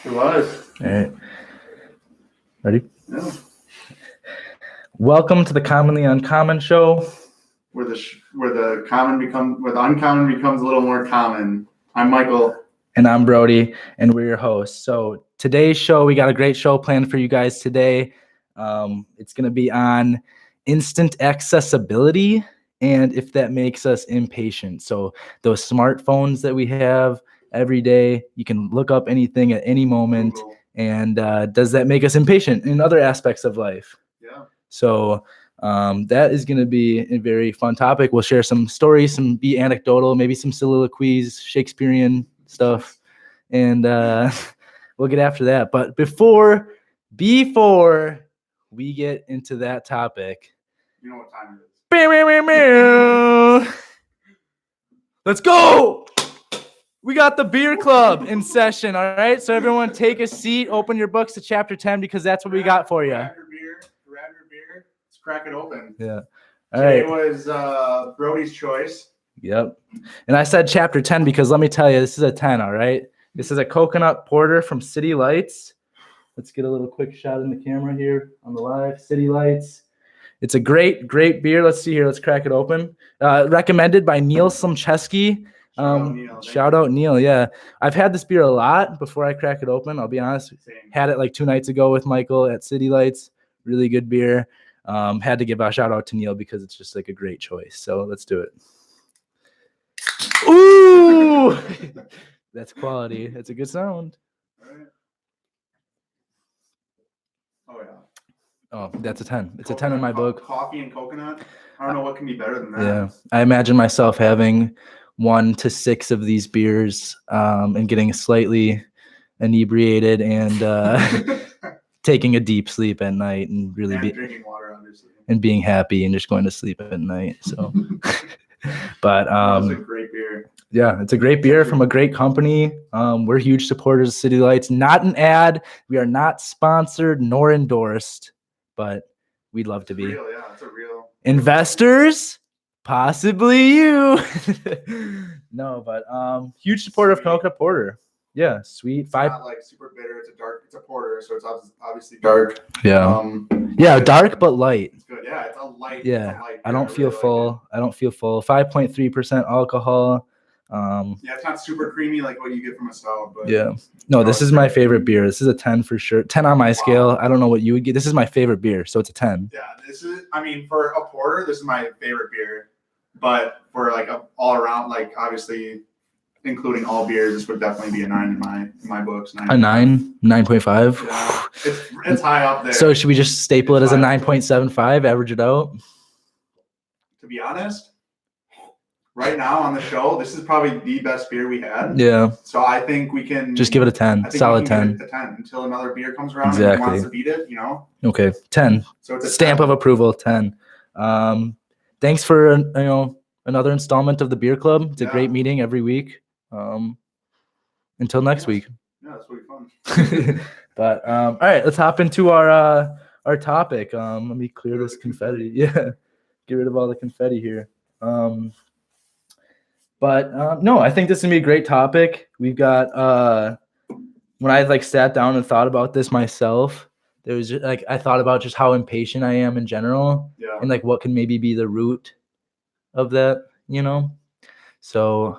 It was. All right. Ready? Yeah. Welcome to the Commonly Uncommon show. Where the uncommon becomes a little more common. I'm Michael. And I'm Brody, and we're your hosts. So today's show, we got a great show planned for you guys today. It's going to be on instant accessibility and if that makes us impatient. So those smartphones that we have every day, you can look up anything at any moment. Google. And does that make us impatient in other aspects of life? Yeah. So that is going to be a very fun topic. We'll share some stories, be anecdotal, maybe some soliloquies, Shakespearean stuff, and we'll get after that. But before we get into that topic, you know what time it is. Let's go. We got the beer club in session. All right. So everyone take a seat, open your books to chapter 10, because that's what we got for you. Grab your beer. Let's crack it open. Yeah. All right. It was Brody's choice. Yep. And I said chapter 10 because let me tell you, this is a 10. All right. This is a coconut porter from City Lights. Let's get a little quick shot in the camera here on the live. City Lights. It's a great beer. Let's see here. Let's crack it open. Recommended by Neil Slumcheski. Shout out Neil. Yeah. I've had this beer a lot before I crack it open. I'll be honest. Same. Had it like 2 nights ago with Michael at City Lights. Really good beer. Had to give a shout out to Neil because it's just like a great choice. So let's do it. Ooh, that's quality. That's a good sound. All right. Oh yeah. Oh, that's a 10. It's a 10 in my book. Coffee and coconut. I don't know what can be better than that. Yeah. I imagine myself having 1 to 6 of these beers and getting slightly inebriated and taking a deep sleep at night and really drinking water, obviously. And being happy and just going to sleep at night. So but it's a great beer. Yeah, it's a great beer from a great company. We're huge supporters of City Lights. Not an ad. We are not sponsored nor endorsed, but we'd love to be. Real, yeah, it's a real investors, possibly you. No, but huge supporter of coconut porter. Yeah, sweet. It's not like super bitter. It's a porter, so it's obviously dark. Yeah, dark but light. It's good. Yeah, it's a light. Yeah, it's a light I don't feel full. 5.3% alcohol. Yeah, it's not super creamy like what you get from a stout, but yeah. No, this is my favorite beer. This is a 10 for sure. 10 on my scale. I don't know what you would get. This is my favorite beer, so it's a 10. Yeah, for a porter, this is my favorite beer. But for like all around, like obviously including all beers, this would definitely be a 9 in my books. 9. A 9, 9.5. Yeah, it's high up there. So should we just staple it as a 9.75, average it out? To be honest, right now on the show, this is probably the best beer we had. Yeah. So I think we can just give it a 10. Solid 10. Give it a 10 until another beer comes around and wants to beat it, Okay, 10. So it's a stamp 10. of approval, 10. Thanks for another installment of the beer club. It's a great meeting every week. Until next week. Yeah, that's really fun. But all right, let's hop into our topic. Let me clear this confetti. Yeah, get rid of all the confetti here. But no, I think this is gonna be a great topic. We've got when I sat down and thought about this myself, there was just, I thought about just how impatient I am in general, and what can maybe be the root of that, So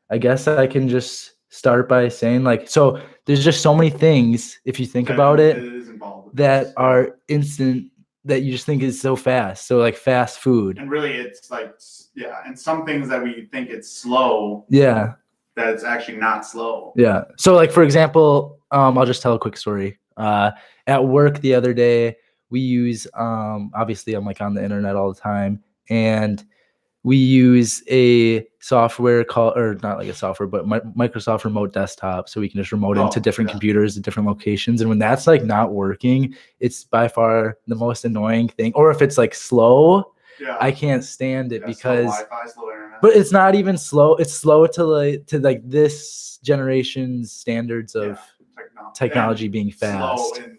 I guess I can just start by saying so there's just so many things, if you think about it, that are instant that you just think is so fast. So fast food. And really it's and some things that we think it's slow. Yeah. That it's actually not slow. Yeah. So for example, I'll just tell a quick story. At work the other day, we use obviously I'm on the internet all the time, and we use a software called, or not a software, but Microsoft Remote Desktop, so we can just remote into different computers at different locations. And when that's not working, it's by far the most annoying thing. Or if it's slow, I can't stand it because. Slow Wi-Fi, slow internet. But it's not even slow. It's slow to this generation's standards of technology being fast. Slow in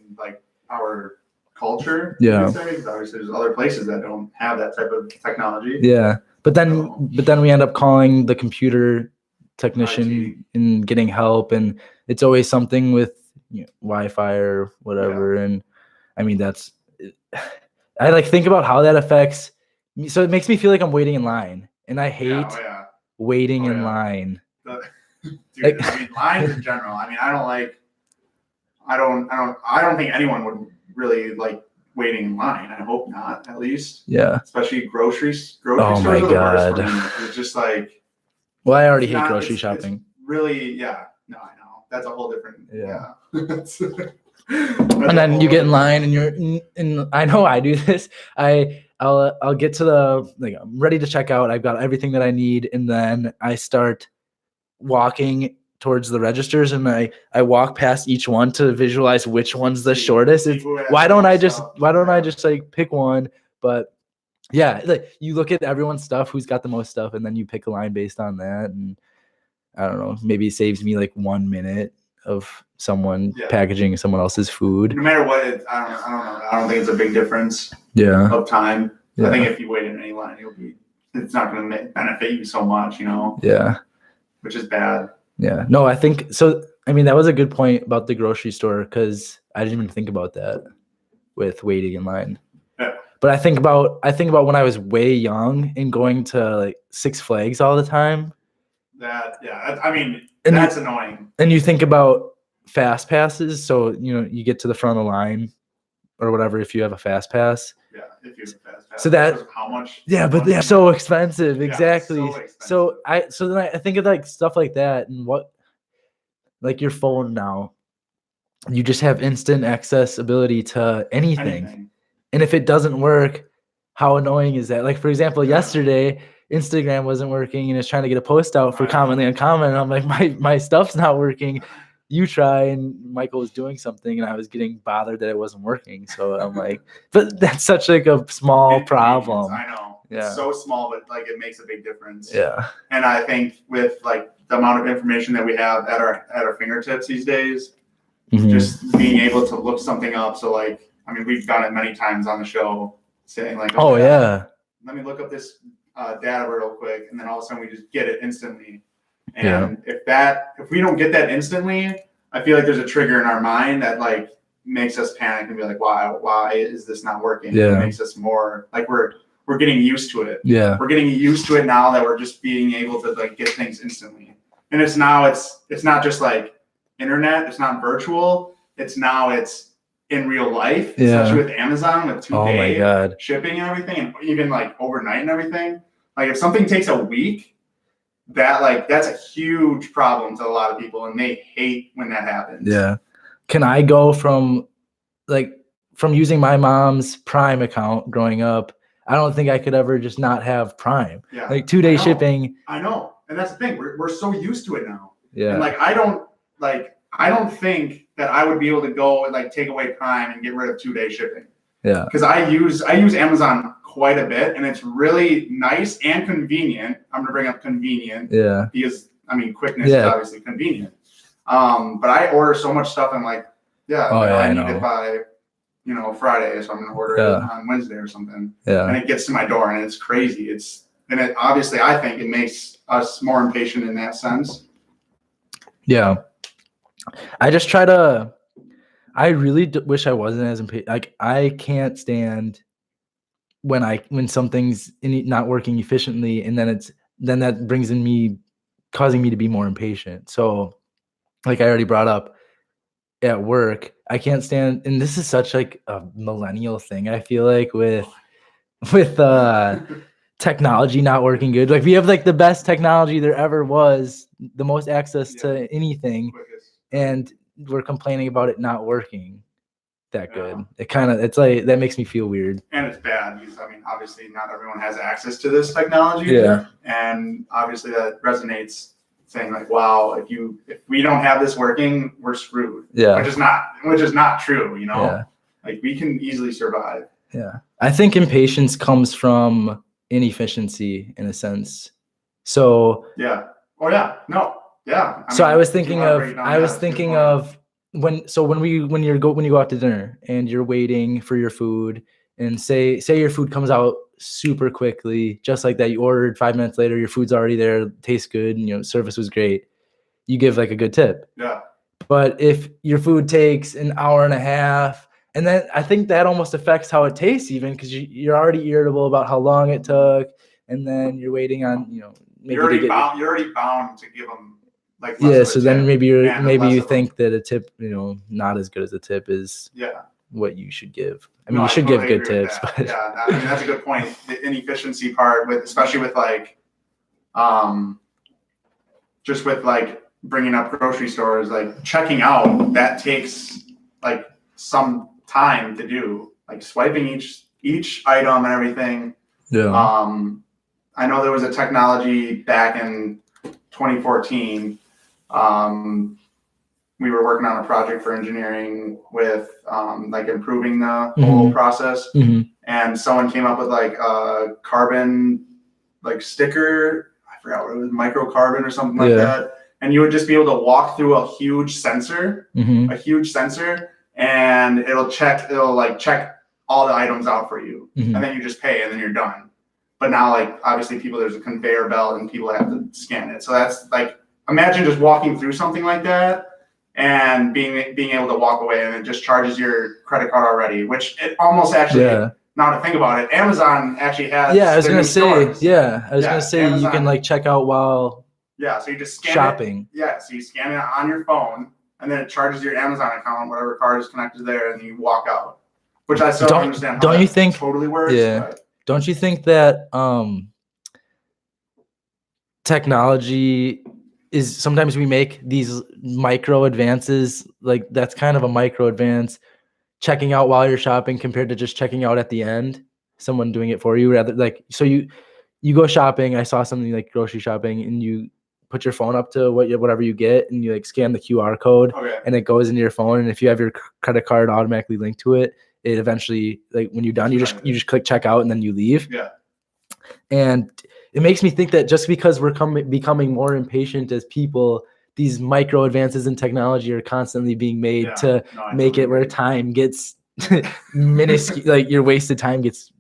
our culture. Yeah. Obviously, there's other places that don't have that type of technology. Yeah. But then we end up calling the computer technician and getting help, and it's always something with Wi-Fi or whatever. And I mean, I like think about how that affects me. So it makes me feel like I'm waiting in line, and I hate waiting in line. Dude, I mean, lines in general. I mean, I don't think anyone would really like waiting in line. I hope not, at least. Yeah. Especially grocery stores Oh my are the God. worst for me. It's just like. Well, I already hate grocery shopping. It's really, yeah. No, I know. That's a whole different. Yeah. That's and then you get in line, and you're in. I know I do this. I'll get to I'm ready to check out. I've got everything that I need, and then I start walking towards the registers, and I walk past each one to visualize which one's the shortest. Why don't I just like pick one? But yeah, like you look at everyone's stuff, who's got the most stuff, and then you pick a line based on that. And I don't know, maybe it saves me like 1 minute of someone packaging someone else's food. No matter what, I don't know. I don't think it's a big difference. Yeah. Of time. I think if you wait in any line, it's not going to benefit you so much, Yeah. Which is bad. Yeah. No, I think so. I mean, that was a good point about the grocery store, because I didn't even think about that with waiting in line. Yeah. But I think about when I was way young and going to like Six Flags all the time. That's annoying. And you think about fast passes. So, you get to the front of the line or whatever if you have a fast pass. Yeah, if you have a fast pass. So how much? Yeah, but they're so expensive. Exactly. So expensive. So then I think of like stuff like that, and like your phone now, you just have instant accessibility to anything. And if it doesn't work, how annoying is that? Like, for example, yesterday, Instagram wasn't working, and it's trying to get a post out for Commonly Uncommon. And I'm like, my stuff's not working. You try. And Michael was doing something, and I was getting bothered that it wasn't working. So I'm like, but that's such like a small problem. I know. Yeah. It's so small, but like it makes a big difference. Yeah. And I think with like the amount of information that we have at our fingertips these days, just being able to look something up. So like, I mean, we've done it many times on the show, saying like, let me look up this data real quick, and then all of a sudden we just get it instantly. And if we don't get that instantly, I feel like there's a trigger in our mind that like makes us panic and be like, why is this not working? Yeah. It makes us more like we're getting used to it. Yeah. We're getting used to it now that we're just being able to like get things instantly. And it's not just like internet, it's not virtual, it's in real life, especially with Amazon with 2-day shipping and everything, and even like overnight and everything. Like if something takes a week, that's a huge problem to a lot of people, and they hate when that happens. Yeah. Can I go from using my mom's Prime account growing up? I don't think I could ever just not have Prime. Yeah. Like 2-day shipping. I know. And that's the thing. We're so used to it now. Yeah. And like I don't think that I would be able to go and like take away Prime and get rid of 2-day shipping. Yeah. Because I use Amazon quite a bit, and it's really nice and convenient. I'm gonna bring up convenient. Yeah. Because I mean quickness is obviously convenient. But I order so much stuff, and like, I need it by Friday, so I'm gonna order it on Wednesday or something. Yeah. And it gets to my door, and it's crazy. Obviously I think it makes us more impatient in that sense. Yeah. I just I really wish I wasn't as impatient. Like I can't stand when something's not working efficiently, and then that brings in me, causing me to be more impatient. So like I already brought up at work, I can't stand, and this is such like a millennial thing, I feel like, with technology not working good. Like we have like the best technology there ever was, the most access to anything, and we're complaining about it not working that good. It's like that makes me feel weird. And it's bad because I mean obviously not everyone has access to this technology. Yeah. And obviously that resonates, saying like, wow, if we don't have this working, we're screwed. Yeah. Which is not true, Yeah. Like we can easily survive. Yeah. I think impatience comes from inefficiency in a sense. So yeah. Oh yeah. No. Yeah. I was thinking of when you go out to dinner and you're waiting for your food, and say your food comes out super quickly, just like that. You ordered 5 minutes later, your food's already there, tastes good, and service was great. You give like a good tip. Yeah. But if your food takes an hour and a half, and then I think that almost affects how it tastes even, because you're already irritable about how long it took, and then you're waiting on maybe you're already bound to give them like yeah. So then maybe you think that a tip not as good as a tip is what you should give. I mean, you should give good tips, but yeah, I mean that's a good point. The inefficiency part especially with like just with like bringing up grocery stores, like checking out, that takes like some time to do, like swiping each item and everything. I know there was a technology back in 2014. We were working on a project for engineering with like improving the whole process, and someone came up with like a carbon like sticker. I forgot what it was, microcarbon or something like that. And you would just be able to walk through a huge sensor, and it'll check all the items out for you, and then you just pay, and then you're done. But now, like obviously, there's a conveyor belt, and people have to scan it. So that's like, imagine just walking through something like that and being able to walk away, and it just charges your credit card already, which it almost actually. Now to think about it, Amazon actually has. Yeah, I was gonna say. Amazon, you can like check out while. Yeah, so you just scan shopping. So you scan it on your phone, and then it charges your Amazon account, whatever card is connected there, and you walk out. Which I still don't understand. Don't you think totally works? Yeah. But. Don't you think that technology is sometimes we make these micro advances, like that's kind of a micro advance, checking out while you're shopping compared to just checking out at the end, someone doing it for you, rather like so you go shopping. I saw something like grocery shopping, and you put your phone up to whatever you get, and you like scan the QR code, and it goes into your phone. And if you have your credit card automatically linked to it, it eventually, like when you're done, you just click check out, and then you leave. Yeah. And it makes me think that just because we're becoming more impatient as people, these micro advances in technology are constantly being made to make it where time gets minuscule, like your wasted time gets,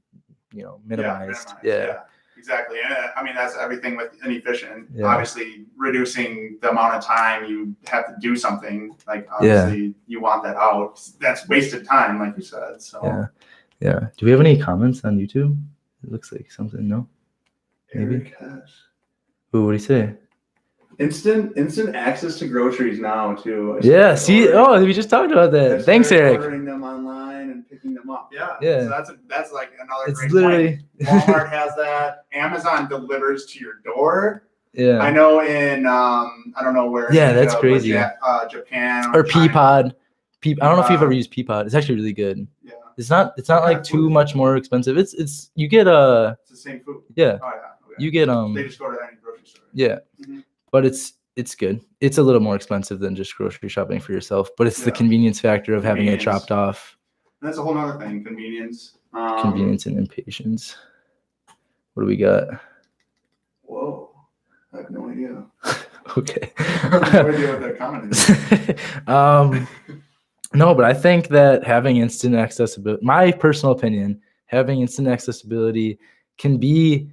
minimized. Yeah. Exactly. And I mean, that's everything with inefficient. Obviously, reducing the amount of time you have to do something, like obviously you want that out. That's wasted time, like you said. So yeah. Do we have any comments on YouTube? It looks like something. No. Maybe. Ooh, what do you say? Instant access to groceries now too. See, we just talked about that. Thanks, Eric. Ordering them online and picking them up. Yeah. So that's like another it's great literally point. Walmart has that. Amazon delivers to your door. Yeah. I know in I don't know where. Yeah, that's crazy. Japan or Peapod. I don't know if you've ever used Peapod. It's actually really good. Yeah. It's not like too much more expensive. It's you get It's the same food. Yeah. Oh yeah. Okay. You get They just go to any grocery store. Yeah. But it's good. It's a little more expensive than just grocery shopping for yourself, but it's the convenience factor of having it chopped off. And that's a whole other thing, convenience. Convenience and impatience. What do we got? Whoa. I have no idea. Okay. I have no idea what that comment is. No, but I think that having instant accessibility, my personal opinion, having instant accessibility can be,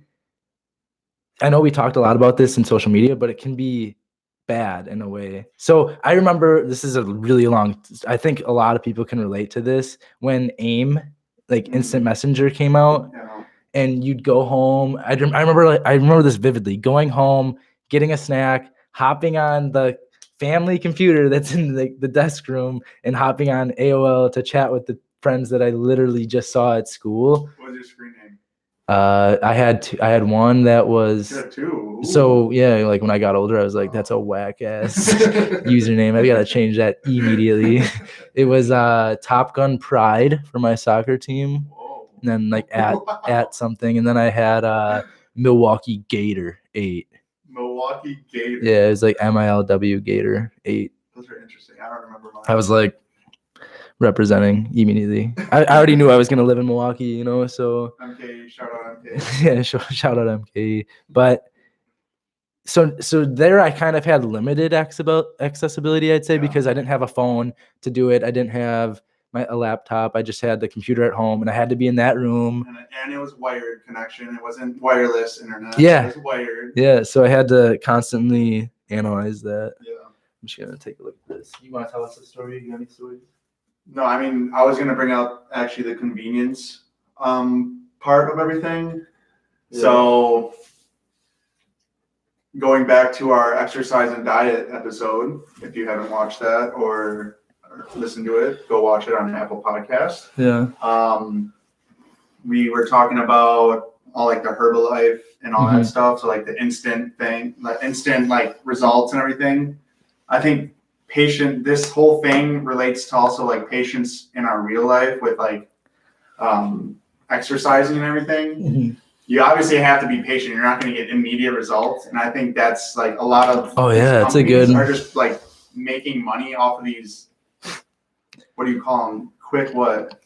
I know we talked a lot about this in social media, but it can be bad in a way. So I remember, this is a really long, I think a lot of people can relate to this, when AIM, like instant messenger, came out, and you'd go home. I remember this vividly, going home, getting a snack, hopping on the family computer that's in the desk room, and hopping on AOL to chat with the friends that I literally just saw at school. What was your screen name? I had one that was. You had two. So yeah, like when I got older, I was like, that's a whack ass username. I gotta change that immediately. It was Top Gun Pride for my soccer team. Whoa. And then like at something, and then I had Milwaukee Gator 8. Milwaukee Gator. Yeah, it was like MILW Gator 8. Those are interesting. I don't remember mine. I was like representing immediately. I already knew I was gonna live in Milwaukee, so MK, shout out MK. Yeah, shout out MK. But so there I kind of had limited accessibility, I'd say, because I didn't have a phone to do it. I didn't have a laptop. I just had the computer at home, and I had to be in that room. And it was wired connection. It wasn't wireless internet. Yeah. It was wired. Yeah. So I had to constantly analyze that. Yeah. I'm just gonna take a look at this. You want to tell us a story? You got any stories? No, I mean, I was gonna bring up actually the convenience part of everything. Yeah. So going back to our exercise and diet episode, if you haven't watched that or listened to it, go watch it on Apple Podcast. Yeah. We were talking about all like the Herbalife and all that stuff. So like the instant thing, like instant like results and everything. I think this whole thing relates to also like patience in our real life with like exercising and everything. You obviously have to be patient. You're not going to get immediate results. And I think that's like a lot of that's a good are just like making money off of these, what do you call them? Quick what?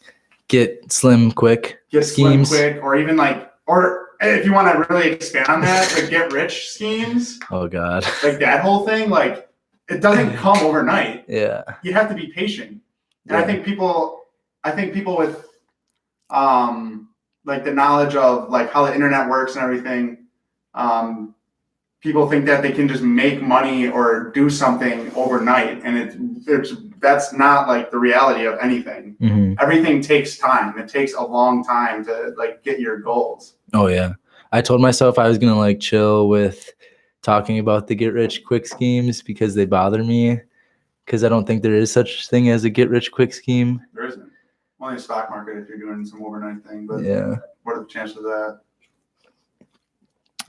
Get slim quick schemes. Slim quick, or even like, or if you want to really expand on that, like get rich schemes. Oh God. Like that whole thing, like it doesn't come overnight. Yeah. You have to be patient. And I think people with like the knowledge of like how the internet works and everything, people think that they can just make money or do something overnight, and that's not like the reality of anything. Everything takes time. It takes a long time to like get your goals. Oh yeah. I told myself I was gonna like chill with talking about the get rich quick schemes because they bother me, because I don't think there is such thing as a get rich quick scheme. There isn't. Only the stock market if you're doing some overnight thing, but yeah. What are the chances of that?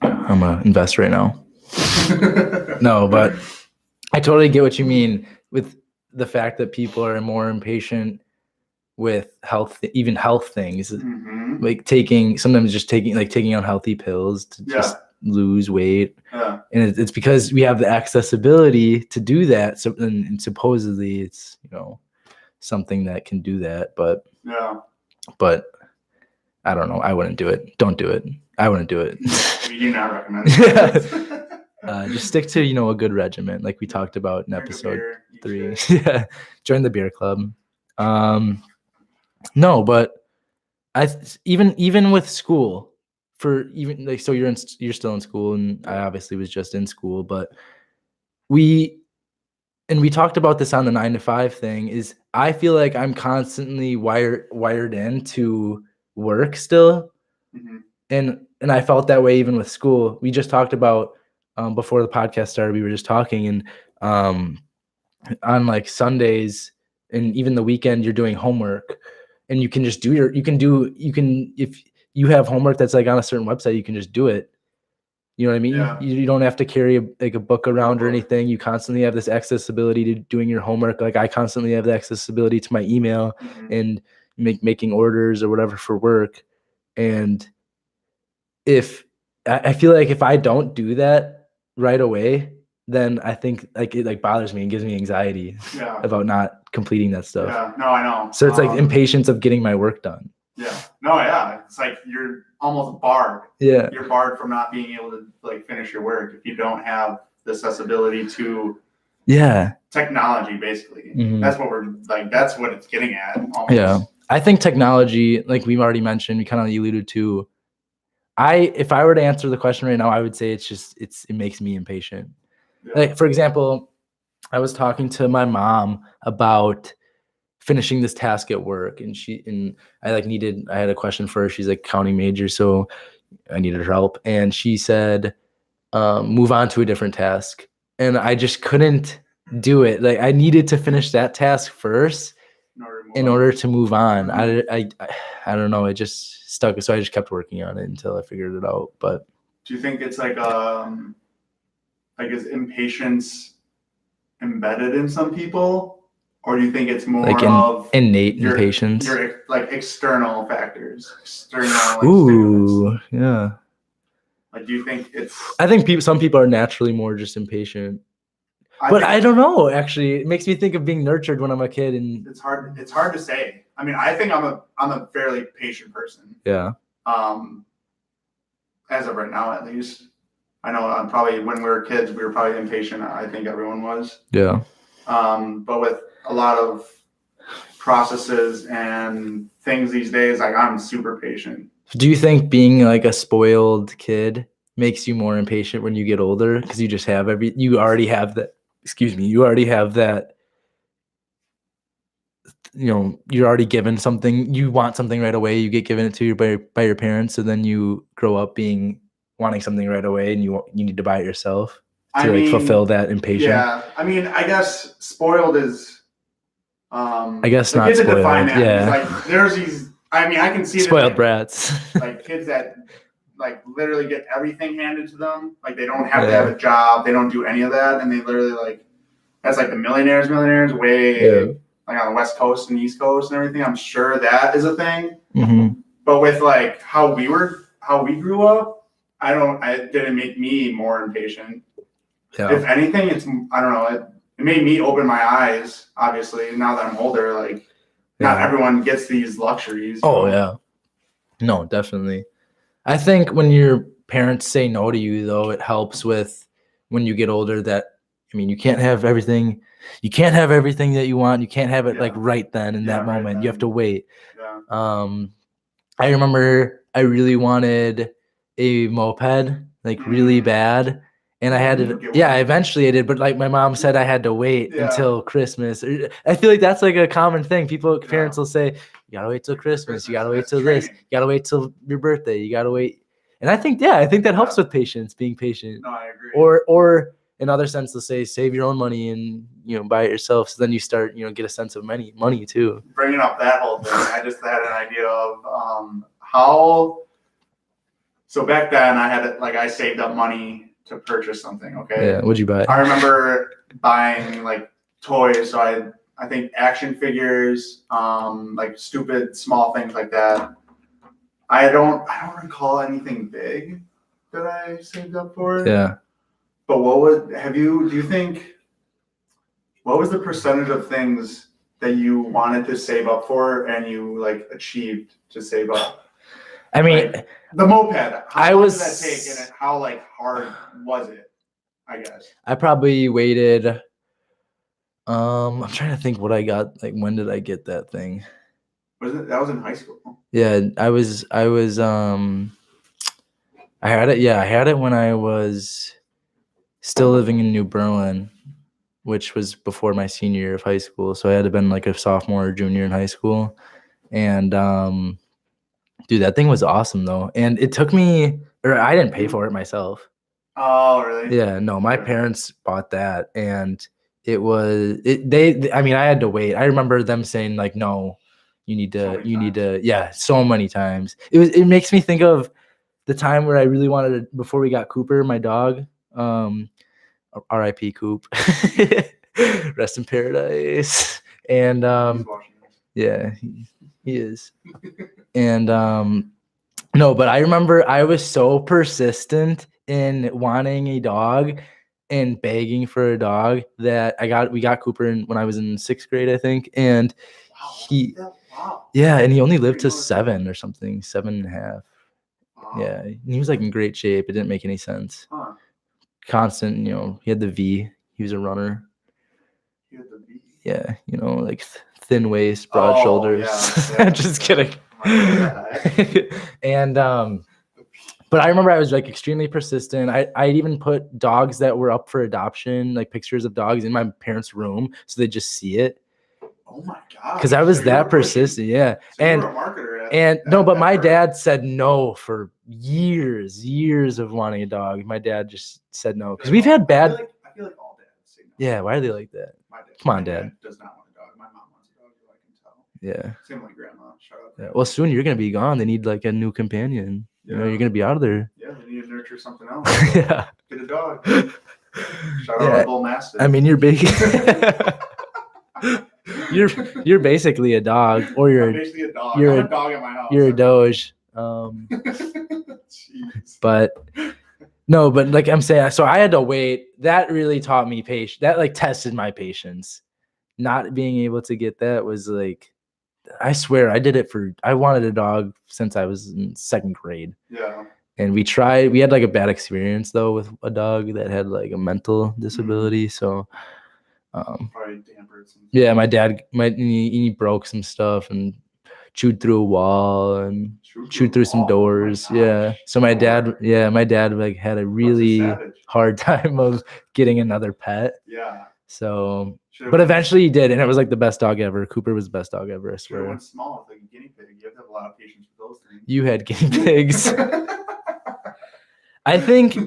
I'm gonna invest right now. No, but I totally get what you mean with the fact that people are more impatient with health, even health things, like taking unhealthy pills to just lose weight. Yeah. And it's because we have the accessibility to do that. So, and supposedly it's, something that can do that, but I don't know. I wouldn't do it. Don't do it. I wouldn't do it. We do not recommend it. Just stick to, a good regimen, like we talked about in episode 3. Yeah. Join the beer club. No, but even with school, so you're still in school, and I obviously was just in school, but we talked about this on the 9 to 5 thing. Is I feel like I'm constantly wired in to work still, and I felt that way even with school. We just talked about before the podcast started. We were just talking, and on like Sundays and even the weekend, you're doing homework, and you can just if you have homework that's like on a certain website, you can just do it. You know what I mean? Yeah. You don't have to carry a book around or anything. You constantly have this accessibility to doing your homework. Like I constantly have the accessibility to my email and making orders or whatever for work. And if I feel like if I don't do that right away, then I think like it like bothers me and gives me anxiety about not completing that stuff. Yeah, no, I know. So it's like impatience of getting my work done. Yeah. No, yeah. It's like you're almost barred. Yeah. You're barred from not being able to like finish your work if you don't have the accessibility to technology, basically. That's what it's getting at. Almost. Yeah. I think technology, like we've already mentioned, we kind of alluded to. If I were to answer the question right now, I would say it makes me impatient. Yeah. Like, for example, I was talking to my mom about finishing this task at work, and I had a question for her. She's like accounting major, so I needed her help, and she said move on to a different task, and I just couldn't do it. Like I needed to finish that task first in order to move on. I don't know, it just stuck, so I just kept working on it until I figured it out. But do you think it's like is impatience embedded in some people? Or do you think it's more like of innate impatience? Your like external factors. Yeah. Like, do you think it's? I think some people are naturally more just impatient. I don't know. Actually, it makes me think of being nurtured when I'm a kid, and it's hard to say. I mean, I think I'm a fairly patient person. Yeah. As of right now, at least, I know I'm probably when we were kids, we were probably impatient. I think everyone was. Yeah. But with a lot of processes and things these days, like I'm super patient. Do you think being like a spoiled kid makes you more impatient when you get older because you just have you already have that, you already have that, you're already given something, you want something right away, you get given it to you by your parents, so then you grow up wanting something right away and you need to buy it yourself to fulfill that impatience? Yeah, I mean, I guess spoiled is I guess not spoiled. Define that. Yeah. Like there's these, I mean, I can see spoiled brats. Like kids that like literally get everything handed to them. Like they don't have to have a job. They don't do any of that. And they literally like, that's like the millionaires way like on the West Coast and East Coast and everything. I'm sure that is a thing. Mm-hmm. But with like how we grew up, it didn't make me more impatient. Yeah. If anything, I don't know, it made me open my eyes, obviously, now that I'm older. Like not everyone gets these luxuries. Oh, yeah. No, definitely. I think when your parents say no to you, though, it helps with when you get older that, I mean, you can't have everything. You can't have everything that you want. You can't have it like right then in that moment. Right, you have to wait. Yeah. I remember I really wanted a moped, like really bad. And I had to, eventually I did, but like my mom said I had to wait until Christmas. I feel like that's like a common thing. Parents will say, you gotta wait till Christmas. You gotta wait till this. You gotta wait till your birthday. You gotta wait. And I think that helps with patience, being patient. No, I agree. Or in other sense, they'll say, save your own money and, buy it yourself. So then you start, get a sense of money too. Bringing up that whole thing, I just had an idea of how. So back then I saved up money to purchase something. Okay. Yeah. What'd you buy? I remember buying like toys. So I think action figures, like stupid small things like that. I don't recall anything big that I saved up for. Yeah. But do you think, what was the percentage of things that you wanted to save up for and you like achieved to save up? I mean, like, the moped, how long did that take and how like hard was it? I guess. I probably waited. I'm trying to think what I got. Like, when did I get that thing? That was in high school? Yeah, I had it. Yeah, I had it when I was still living in New Berlin, which was before my senior year of high school. So I had to been like a sophomore or junior in high school. And dude, that thing was awesome though. And it took me, or I didn't pay for it myself. Oh, really? Yeah, no, my parents bought that, and I had to wait. I remember them saying like, no, you need to, yeah, so many times. It makes me think of the time where I really wanted to, before we got Cooper, my dog, R.I.P. Coop, rest in paradise. And yeah, he is. And no, but I remember I was so persistent in wanting a dog and begging for a dog that we got Cooper when I was in 6th grade, I think. And he only lived to 7 or something, 7.5. Wow. Yeah. And he was like in great shape. It didn't make any sense. Huh. Constant, he had the V. He was a runner. He had the V. Yeah. Like thin waist, broad shoulders. Yeah. Just kidding. And, but I remember I was like extremely persistent. I even put dogs that were up for adoption, like pictures of dogs in my parents' room, so they just see it. Oh my god! Because I was that persistent, yeah. So you were a marketer but my dad said no for years of wanting a dog. My dad just said no because we've had bad. I feel like all dads say no. Yeah, why are they like that? Come on, Dad. Does not want a dog. My mom wants a dog, I can tell. Yeah. Same like grandma. Shut up. Yeah. Well, soon you're gonna be gone. They need like a new companion. Yeah. You're gonna be out of there. Yeah, they need to nurture something else. Yeah. Get a dog. Shout out a bull mastiff. I mean, you're big. You're basically a dog, or I'm basically a dog. I'm a dog at my house. You're a Doge. But no, but like I'm saying, so I had to wait. That really taught me patience. That like tested my patience. Not being able to get that was like, I swear I wanted a dog since I was in 2nd grade. Yeah. And we had like a bad experience though with a dog that had like a mental disability. So Probably dampered some. Yeah, my dad he broke some stuff and chewed through a wall and chewed through some doors. Oh my Yeah. gosh. So my dad like had a really hard time of getting another pet. Yeah. So, but eventually he did, and it was like the best dog ever. Cooper was the best dog ever, I swear. Went small, like a guinea pig. You have to have a lot of patience with those things. You had guinea pigs. I think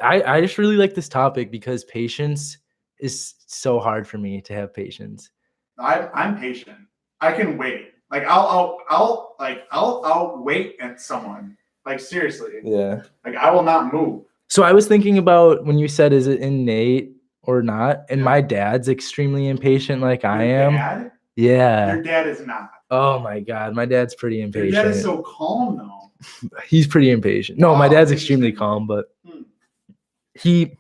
I just really like this topic because patience is so hard for me to have patience. I'm patient. I can wait. Like I'll wait at someone. Like seriously. Yeah. Like I will not move. So I was thinking about when you said, is it innate or not? And my dad's extremely impatient like I am. Dad? Yeah. Your dad is not. Oh my God. My dad's pretty impatient. Your dad is so calm though. He's pretty impatient. No, my dad's extremely calm, but he,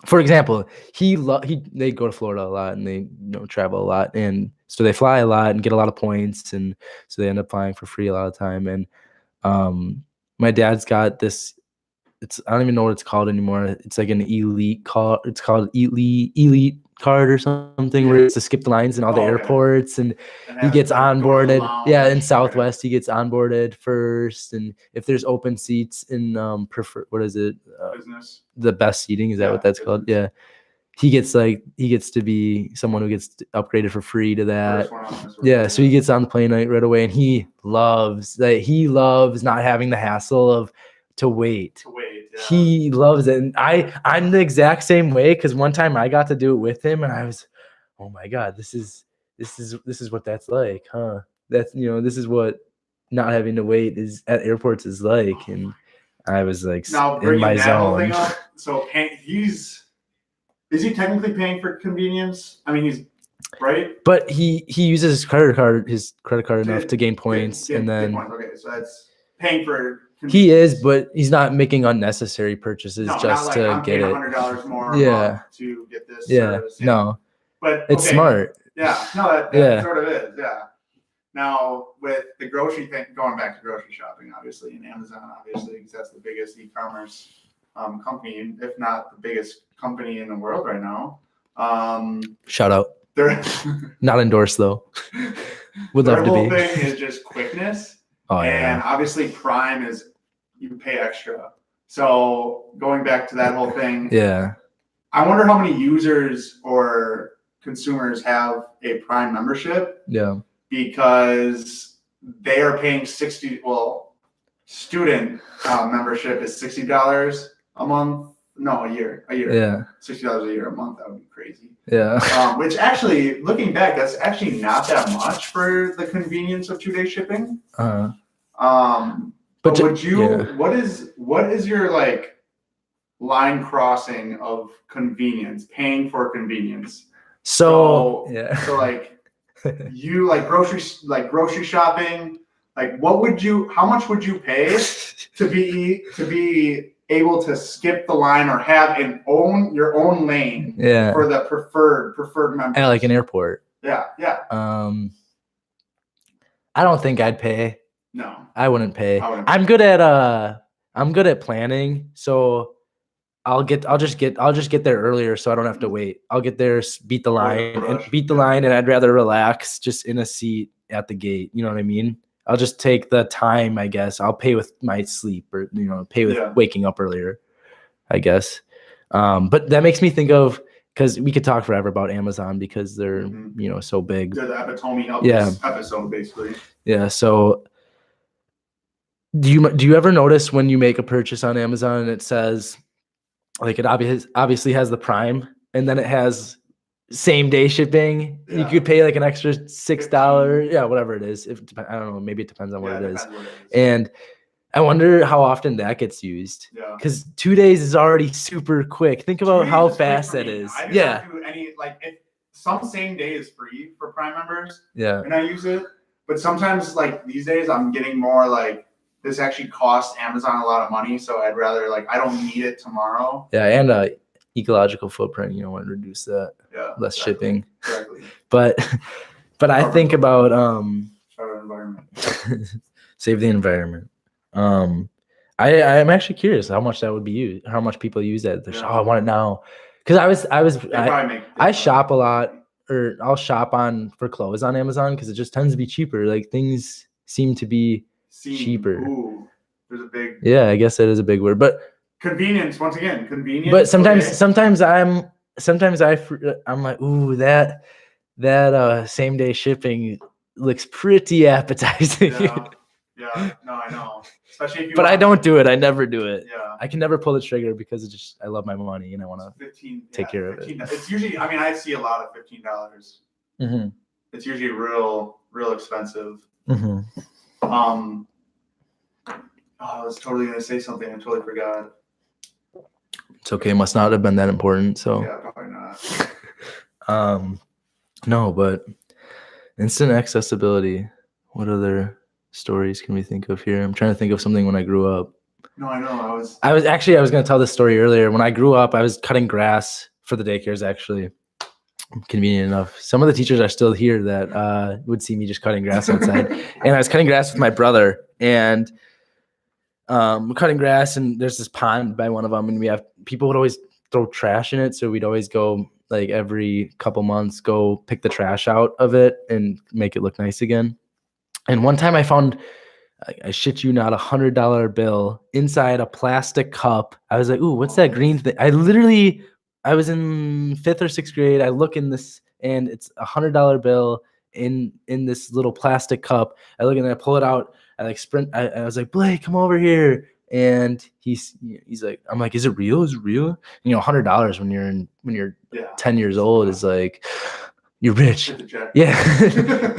for example, they go to Florida a lot and they travel a lot, and so they fly a lot and get a lot of points, and so they end up flying for free a lot of time. And my dad's got this. I don't even know what it's called anymore. It's like an elite card. It's called elite card or something where it's to skip the lines in all the airports, and he gets onboarded. Yeah, in Southwest he gets onboarded first, and if there's open seats in business, the best seating, is that what that's called? Yeah, he gets to be someone who gets upgraded for free to that. Yeah, so he gets on the plane right away, and he loves not having the hassle of to wait. Yeah. He loves it, and I'm the exact same way, because one time I got to do it with him, and I was, oh my God, this is what that's like, huh? That's this is what not having to wait is at airports is like, and I was like now in my zone. Thing up, so is he technically paying for convenience? I mean, he's right, but he uses his credit card enough to gain points, and then okay, so that's paying for. He is, but he's not making unnecessary purchases just to I'm get it. $100 more a month to get this service. No, but it's smart. Yeah, no, that sort of is. Yeah. Now with the grocery thing, going back to grocery shopping, obviously, and Amazon, obviously, because that's the biggest e-commerce company, if not the biggest company in the world right now. Shout out. They're not endorsed though. Would love to be. Their whole thing is just quickness. Oh, and obviously Prime is you pay extra. So going back to that whole thing, I wonder how many users or consumers have a Prime membership. Yeah. Because they are paying student membership is $60 a month. No, a year. Yeah. $60 a year, a month. That would be crazy. Yeah. Which actually, looking back, that's actually not that much for the convenience of 2-day shipping. But would you? What is your like line crossing of convenience? Paying for convenience. So like you like grocery shopping. Like how much would you pay to be able to skip the line or have your own lane for the preferred members? At like an airport. Yeah. I don't think I'd pay. No. I wouldn't pay. I'm good at planning, so I'll just get there earlier so I don't have to wait. I'll get there, beat the line, and I'd rather relax just in a seat at the gate. You know what I mean? I'll just take the time, I guess. I'll pay with my sleep or, pay with waking up earlier, I guess. But that makes me think of, because we could talk forever about Amazon because they're, so big. They're the epitome of this episode, basically. Yeah. So do you ever notice when you make a purchase on Amazon and it says, like, it obviously has the Prime, and then it has same day shipping? You could pay like an extra $6, whatever it is. I don't know, maybe it depends on what it is. And I wonder how often that gets used. Because 2 days is already super quick. Think about how fast that is. I don't do any, like, some same day is free for Prime members. Yeah. And I use it. But sometimes, like, these days I'm getting more like, this actually costs Amazon a lot of money, so I'd rather, like, I don't need it tomorrow. Yeah, and ecological footprint, want to reduce that. Yeah, less shipping. Exactly. But I think about save the environment. I'm actually curious how much that would be used, how much people use that. I want it now, Because I They shop a probably lot, make- or I'll shop for clothes on Amazon because it just tends to be cheaper. Like things seem to be cheaper. Ooh, there's a big Yeah, I guess that is a big word, but convenience once again. Convenience. but sometimes okay. I'm like, ooh, that same day shipping looks pretty appetizing. Yeah, no, I know. Especially if you But I want, don't do it. I never do it. Yeah. I can never pull the trigger because I love my money and I want to 15. take care of $15. it. It's usually, I mean, I see a lot of $15. Mm-hmm. It's usually real expensive. Mm-hmm. I was totally gonna say something. I totally forgot. It's okay. Must not have been that important. So Yeah, probably not. No, but instant accessibility. What other stories can we think of here? I'm trying to think of something when I grew up. No, I know. I was going to tell this story earlier. When I grew up, I was cutting grass for the daycares, actually. Convenient enough. Some of the teachers are still here that would see me just cutting grass outside. And I was cutting grass with my brother, and we're cutting grass, and there's this pond by one of them, and people would always throw trash in it. So we'd always go like every couple months, go pick the trash out of it and make it look nice again. And one time I found, I shit you not, $100 bill inside a plastic cup. I was like, ooh, what's that green thing? I was in 5th or 6th grade. I look in this, and it's $100 bill in this little plastic cup. I look, and I pull it out. I like sprint. I was like, Blake, come over here. And he's like, I'm like, is it real? Is it real? You know, $100 when you're 10 years old is like, you're rich. Yeah.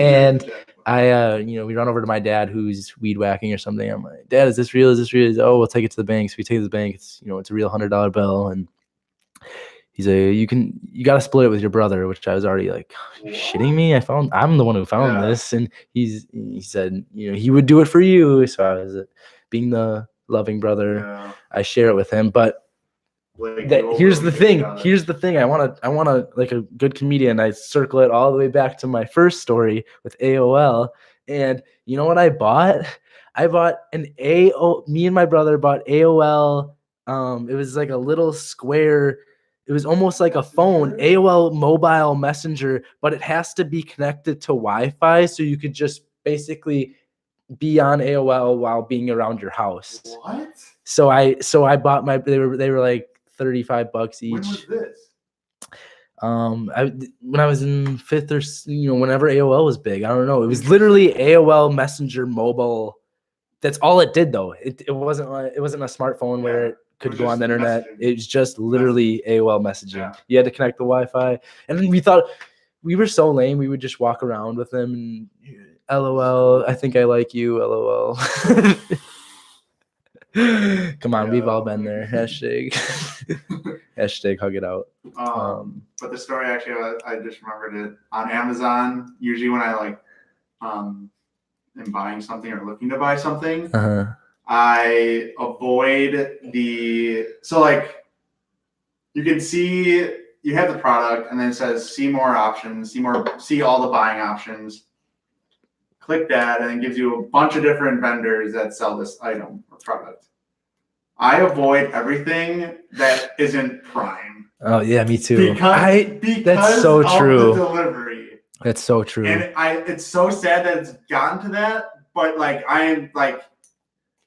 And we run over to my dad who's weed whacking or something. I'm like, Dad, is this real? Is this real? He's, oh, we'll take it to the bank. So we take it to the bank. It's, it's a real $100 bill. And he's like, you got to split it with your brother, which I was already like, are you shitting me? I'm the one who found this. And he said, he would do it for you. So I was being the loving brother. Yeah. I share it with him. But here's the thing. I want to, like a good comedian, I circle it all the way back to my first story with AOL. And you know what I bought? I bought me and my brother bought AOL. It was like a little square. It was almost like a phone, AOL mobile messenger, but it has to be connected to Wi-Fi. So you could just basically be on AOL while being around your house. What? So I bought they were like $35 each. When was this? When I was in 5th or whenever AOL was big. I don't know. It was literally AOL Messenger mobile. That's all it did though. It wasn't a smartphone where it could go on the internet. Messaging. It was just literally AOL messaging. Yeah. You had to connect the Wi-Fi, and then we thought we were so lame. We would just walk around with them and LOL. I think I like you. LOL. Come on, we've all been there. Hashtag hug it out. But the story actually, I just remembered it on Amazon. Usually when I am buying something or looking to buy something, I avoid you can see you have the product and then it says see more options, see all the buying options. Click that and it gives you a bunch of different vendors that sell this item or product. I avoid everything that isn't Prime. Oh yeah, me too. Because that's so true. Of the delivery. That's so true. And it's so sad that it's gotten to that, but I am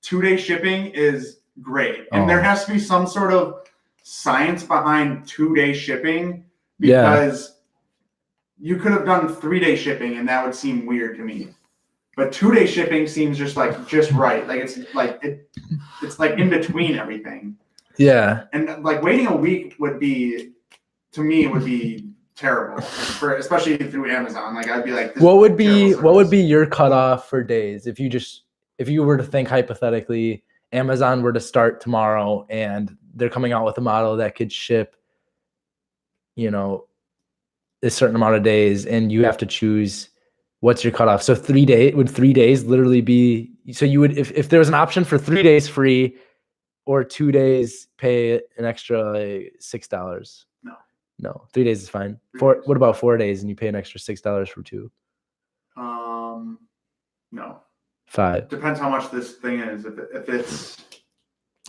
2-day shipping is great. And there has to be some sort of science behind 2-day shipping because you could have done 3-day shipping and that would seem weird to me. But 2-day shipping seems just right. It's in between everything. Yeah. And waiting a week would be terrible especially through Amazon. I'd be like, what would be your cutoff for days if you were to think hypothetically Amazon were to start tomorrow and they're coming out with a model that could ship, a certain amount of days and you have to choose what's your cutoff? So 3 days, would 3 days literally be, so you would, if there was an option for 3 days free or 2 days, pay an extra $6? No, 3 days is fine. What about 4 days and you pay an extra $6 for 2? No. 5. Depends how much this thing is. If it's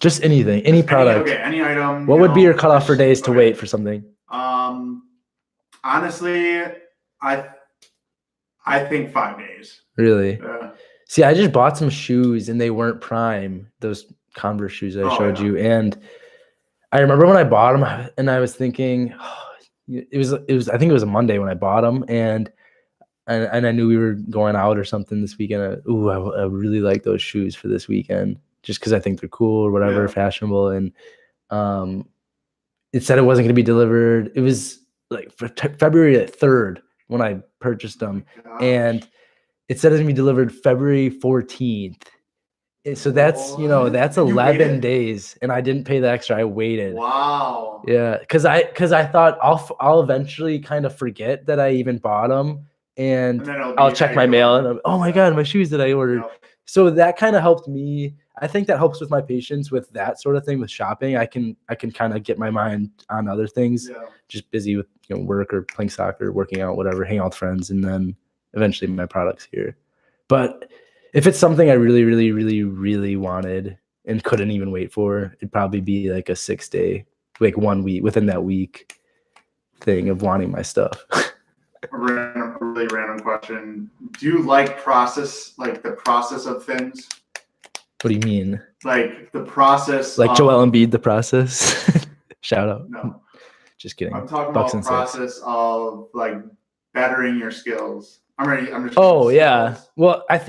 Just anything, any product. Any item. What would be your cutoff for days to wait for something? Honestly, I think 5 days. Really? See, I just bought some shoes and they weren't Prime. Those Converse shoes I showed you, and I remember when I bought them, and I was thinking, it was. I think it was a Monday when I bought them, and I knew we were going out or something this weekend. I really like those shoes for this weekend, just because I think they're cool or whatever, fashionable. And it said it wasn't going to be delivered. It was like for February 3rd when I purchased them, and it said it was going to be delivered February 14th. So that's, that's 11 days, and I didn't pay the extra. I waited. Wow. Yeah, because I thought I'll eventually kind of forget that I even bought them, and I'll check my mail and oh my God, my shoes that I ordered. Yep. So that kind of helped me. I think that helps with my patience with that sort of thing with shopping. I can kind of get my mind on other things, just busy with work or playing soccer, working out, whatever, hang out with friends, and then eventually my product's here. But if it's something I really, really, really, really wanted and couldn't even wait for, it'd probably be like a 6-day, like 1 week, within that week thing of wanting my stuff. A really random question. Do you like the process of things? What do you mean? Like the process. Like Joel Embiid, the process. Shout out. No. Just kidding. I'm talking about the process of like bettering your skills. I'm just yeah. Well, I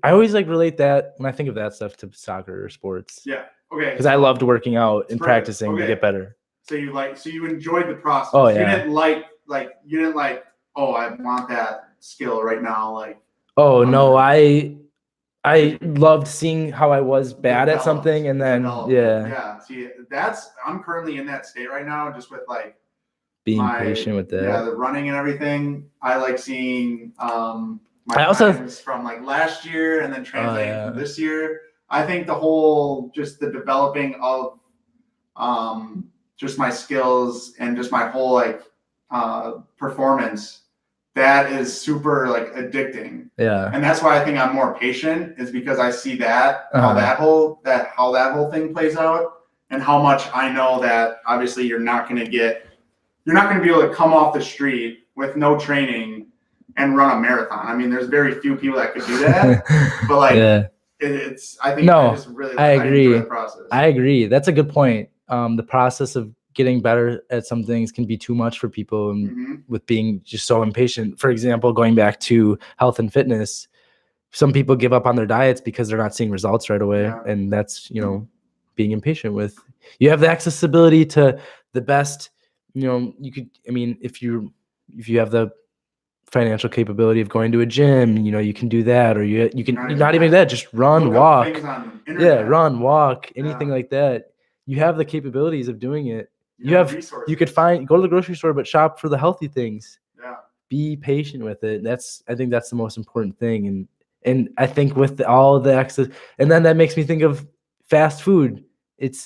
always relate that when I think of that stuff to soccer or sports. Yeah. Okay. Because I loved working out and practicing to get better. So you enjoyed the process. Oh yeah. You didn't like, oh, I want that skill right now. Like. Oh no, I loved seeing how I was bad at something, and then Yeah. See, I'm currently in that state right now, just with like. Being patient with that. Yeah, the running and everything. I like seeing my friends from like last year and then translating from this year. I think just the developing of just my skills and just my whole performance, that is super addicting. Yeah. And that's why I think I'm more patient, is because I see that how that whole thing plays out, and how much I know that obviously you're not going to be able to come off the street with no training and run a marathon. I mean, there's very few people that could do that, but I agree. Enjoy the process. I agree. That's a good point. The process of getting better at some things can be too much for people, and with being just so impatient. For example, going back to health and fitness, some people give up on their diets because they're not seeing results right away. And that's, being impatient with. You have the accessibility to the best. You could, if you have the financial capability of going to a gym, you can do that, or you can not even that, just run, walk. Run, walk, anything like that. You have the capabilities of doing it. You could go to the grocery store, but shop for the healthy things. Yeah. Be patient with it. I think that's the most important thing. And I think with all the access, and then that makes me think of fast food. It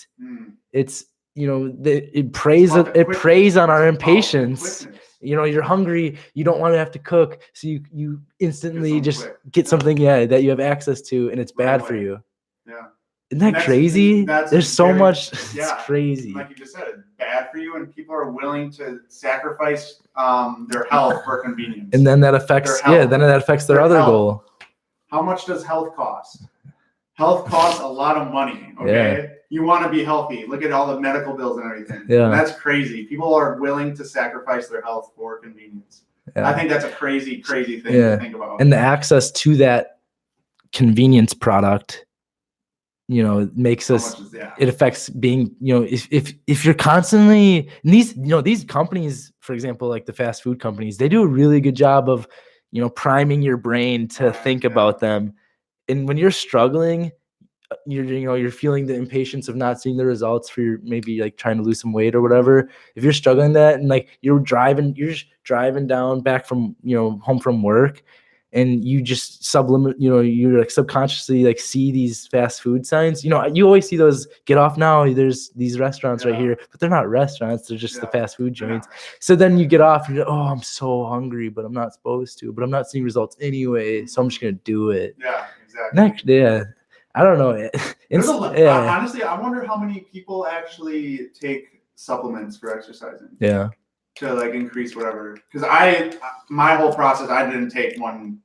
preys on our impatience. You're hungry, you don't want to have to cook, so you instantly just get something that you have access to, and it's bad for you. Yeah. Isn't that crazy? There's so much. It's crazy. Like you just said, it's bad for you, and people are willing to sacrifice their health for convenience. And then that affects their other goal. How much does health cost? Health costs a lot of money. Okay. Yeah. You want to be healthy. Look at all the medical bills and everything. Yeah. And that's crazy. People are willing to sacrifice their health for convenience. Yeah. I think that's a crazy, crazy thing to think about. And the access to that convenience product, makes us, it affects being, if you're constantly, these companies, for example, like the fast food companies, they do a really good job of, priming your brain to think about them. And when you're struggling, you're feeling the impatience of not seeing the results for your, maybe trying to lose some weight or whatever. If you're struggling that, and you're just driving down back from, home from work, and you just you're subconsciously see these fast food signs. You always see those, get off now. There's these restaurants right here, but they're not restaurants. They're just the fast food joints. So then you get off and you're like, oh, I'm so hungry, but I'm not supposed to, but I'm not seeing results anyway. So I'm just going to do it. Yeah, exactly. I don't know. Honestly, I wonder how many people actually take supplements for exercising. Yeah. To like increase whatever. Because my whole process, I didn't take one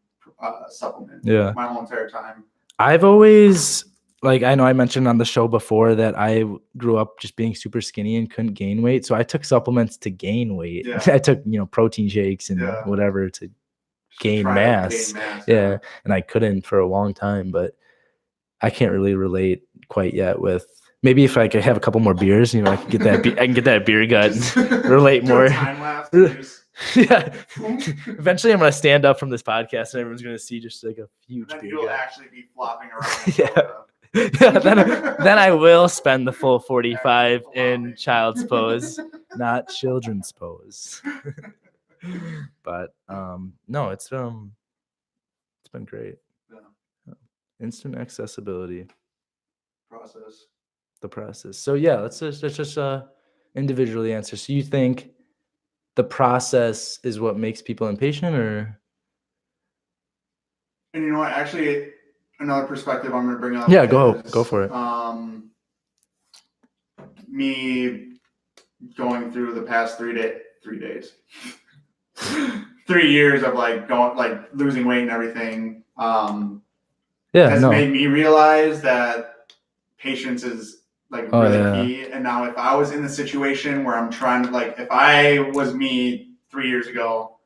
supplement. Yeah. My whole entire time. I've always, like, I know I mentioned on the show before that I grew up just being super skinny and couldn't gain weight. So I took supplements to gain weight. Yeah. I took, protein shakes and whatever to gain mass. Yeah. And I couldn't for a long time, but I can't really relate quite yet with, maybe if I could have a couple more beers, I can get that, I can get that beer gut and relate more. Time lapse. Yeah. Eventually I'm going to stand up from this podcast and everyone's going to see just like a huge beer you'll gut. actually be flopping around. Yeah. Then I will spend the full 45 in child's pose, not children's pose. But no, it's been great. Yeah. Instant accessibility. The process. So yeah, let's just individually answer. So you think the process is what makes people impatient, or? And you know what? Actually, another perspective I'm going to bring up. Yeah, go for it. Me going through the past 3 days, 3 years of losing weight and everything. Has made me realize that patience is really key. And now if I was in the situation where I'm trying to if I was me 3 years ago,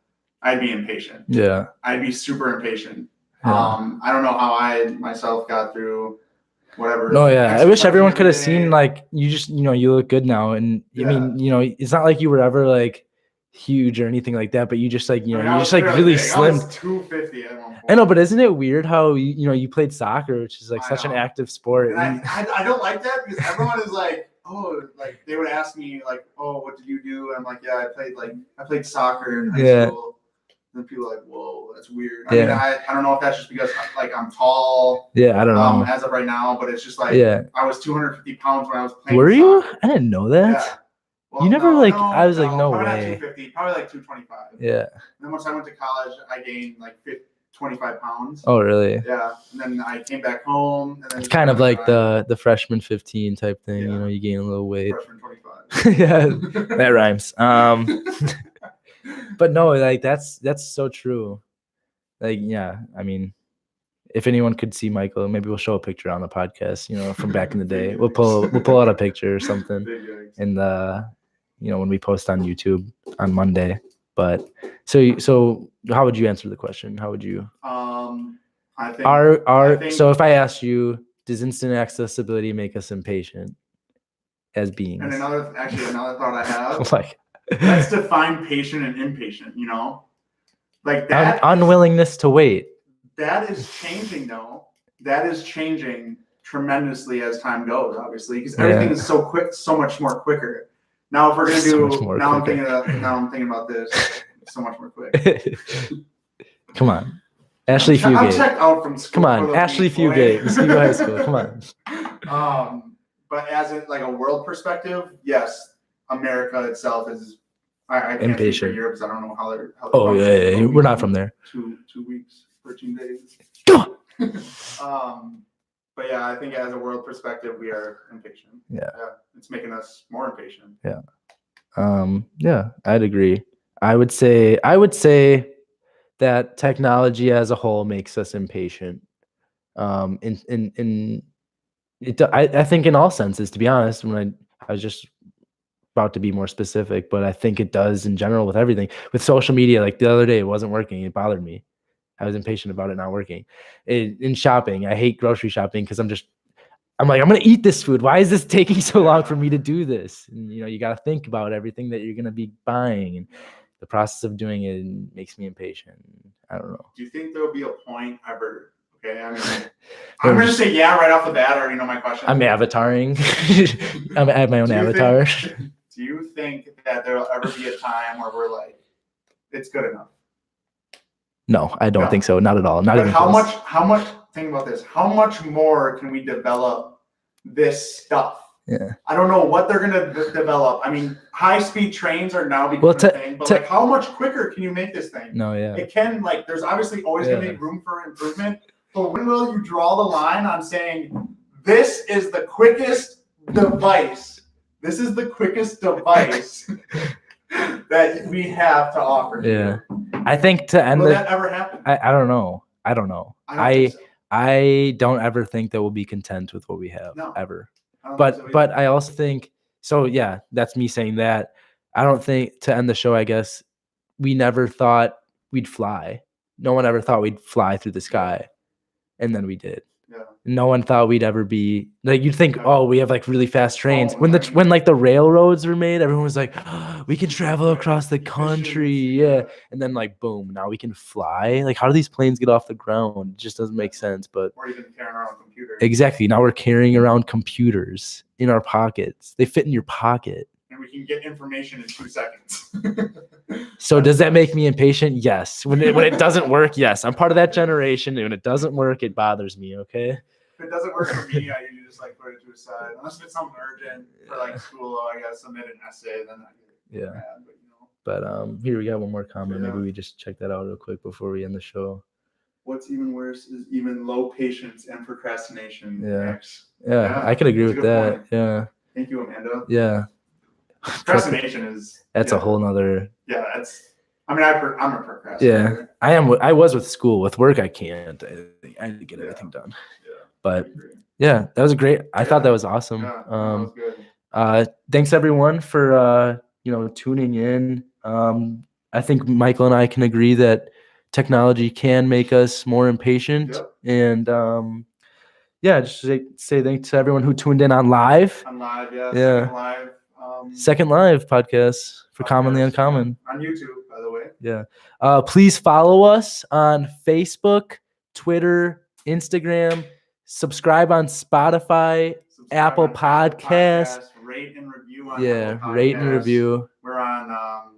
I'd be impatient. Yeah. I'd be super impatient. Yeah. I don't know how I myself got through whatever. No, yeah. I wish everyone could have seen you just, you look good now. And I mean, it's not like you were ever huge or anything like that, but you just you just really slim. I was 250 at one point. I know, but isn't it weird how you played soccer, which is such an active sport? And I don't like that because everyone is they would ask me oh, what did you do? I'm yeah, I played soccer in high school. And people are whoa, that's weird. I mean, I don't know if that's just because I'm tall. Yeah, I don't know. As of right now, but it's just I was 250 pounds when I was playing. Were you? Soccer. I didn't know that. Yeah. Well, you never I was no probably way. Not 250, probably 225. Yeah. And then once I went to college, I gained 25 pounds. Oh, really? Yeah. And then I came back home. And then it's kind of like the freshman 15 type thing. Yeah. You gain a little weight. Freshman 25. Yeah, that rhymes. But no, that's so true. Yeah, I mean, if anyone could see Michael, maybe we'll show a picture on the podcast, from back in the day. We'll pull out a picture or something. And when we post on YouTube on Monday. But so how would you answer the question? How would you? I think so if I asked you, does instant accessibility make us impatient as beings? And another thought I have. Let's define patient and impatient, that unwillingness to wait. That is changing though. That is changing tremendously as time goes, obviously, because everything is so quick, so much more quicker. Now if we're gonna do I'm thinking about this so much more quick. Come on. Ashley Fugate. I'm checked out from school. Come on, Ashley Fugate, Muskego High School. Come on. But as a world perspective, yes, America itself is. I can't speak for Europe because I don't know how they're. Yeah. We're not from there. 2 weeks, 13 days. But yeah, I think as a world perspective, we are impatient. Yeah. It's making us more impatient. Yeah. Yeah, I'd agree. I would say that technology as a whole makes us impatient. I think in all senses, to be honest, when I was just about to be more specific, but I think it does in general with everything. With social media, the other day, it wasn't working. It bothered me. I was impatient about it not working. In shopping, I hate grocery shopping because I'm going to eat this food. Why is this taking so long for me to do this? And, you got to think about everything that you're going to be buying, and the process of doing it makes me impatient. I don't know. Do you think there'll be a point ever? Okay, I mean, I'm going to say right off the bat, or my question. I'm avataring. I have my own avatar. Do you think that there'll ever be a time where we're it's good enough? No, I don't think so. Not at all. Not even how much, think about this. How much more can we develop this stuff? Yeah. I don't know what they're going to develop. I mean, high-speed trains are now becoming a thing, but how much quicker can you make this thing? No, yeah. It can, there's obviously always going to be room for improvement, But when will you draw the line on saying this is the quickest device? This is the quickest device that we have to offer. Yeah. I think to end will that ever happen? I don't know. I don't know. I don't ever think that we'll be content with what we have ever. But I also think so. Yeah, that's me saying that. I don't think to end the show. I guess we never thought we'd fly. No one ever thought we'd fly through the sky, and then we did. Yeah. No one thought we'd ever be like you'd think. Oh, we have like really fast trains. When like the railroads were made, everyone was like, oh, we can travel across the country. Yeah, and then like boom, now we can fly. Like how do these planes get off the ground? It just doesn't make sense. But or even carrying around computers. Exactly. Now we're carrying around computers in our pockets. They fit in your pocket. And we can get information in 2 seconds. So does that make me impatient? Yes. When it doesn't work, yes. I'm part of that generation. And when it doesn't work, it bothers me. Okay. If it doesn't work for me, I usually just like put it to a side. Unless it's something urgent for like school, I gotta submit an essay, then I get mad. But here we got one more comment. Maybe we just check that out real quick before we end the show. What's even worse is even low patience and procrastination. Yeah, I could agree with that. Point. Yeah. Thank you, Amanda. Yeah. Procrastination is a whole nother. Yeah, I'm a procrastinator. Yeah, I was with school. With work, I can't. I need to get everything done. Yeah. But yeah, that was great. I thought that was awesome. Yeah, that was good. Thanks everyone for tuning in. I think Michael and I can agree that technology can make us more impatient. Yep. And just say thanks to everyone who tuned in on live. On live, yeah. Second live podcast for Commonly Uncommon. On YouTube, by the way. Yeah. Please follow us on Facebook, Twitter, Instagram. Subscribe on Spotify, Apple Podcasts. Rate and review on Apple Podcasts. Rate and review. We're on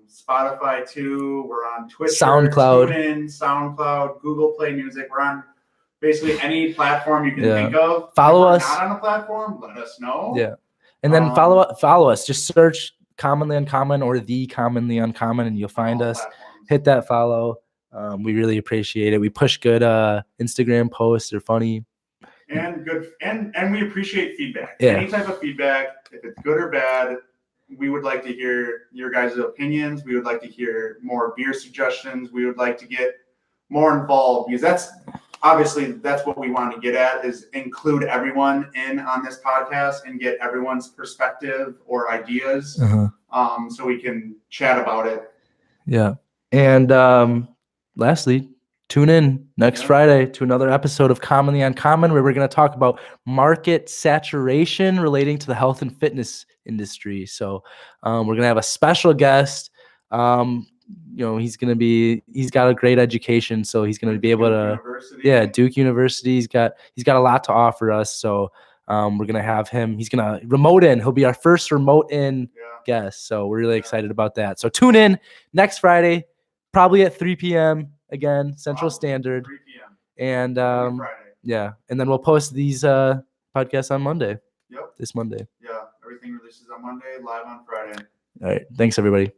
Spotify too. We're on Twitter, SoundCloud, TuneIn, SoundCloud, Google Play Music. We're on basically any platform you can think of. Follow us. Not on a platform, let us know. Yeah. And then follow us. Just search Commonly Uncommon or The Commonly Uncommon, and you'll find us. Platforms. Hit that follow. We really appreciate it. We push good Instagram posts. They're funny. And good. And we appreciate feedback. Yeah. Any type of feedback, if it's good or bad, we would like to hear your guys' opinions. We would like to hear more beer suggestions. We would like to get more involved because that's what we want to get at is include everyone in on this podcast and get everyone's perspective or ideas so we can chat about it. Yeah. And lastly, tune in next Friday to another episode of Commonly Uncommon where we're going to talk about market saturation relating to the health and fitness industry. So we're going to have a special guest. He's got a great education, so he's going to be able to, Duke University. He's got a lot to offer us. So we're going to have him. He's going to remote in. He'll be our first remote in guest. So we're really excited about that. So tune in next Friday, probably at 3 p.m. again, Central Standard. 3 p.m. And and then we'll post these podcasts on Monday. Yep. This Monday. Yeah, everything releases on Monday, live on Friday. All right. Thanks, everybody.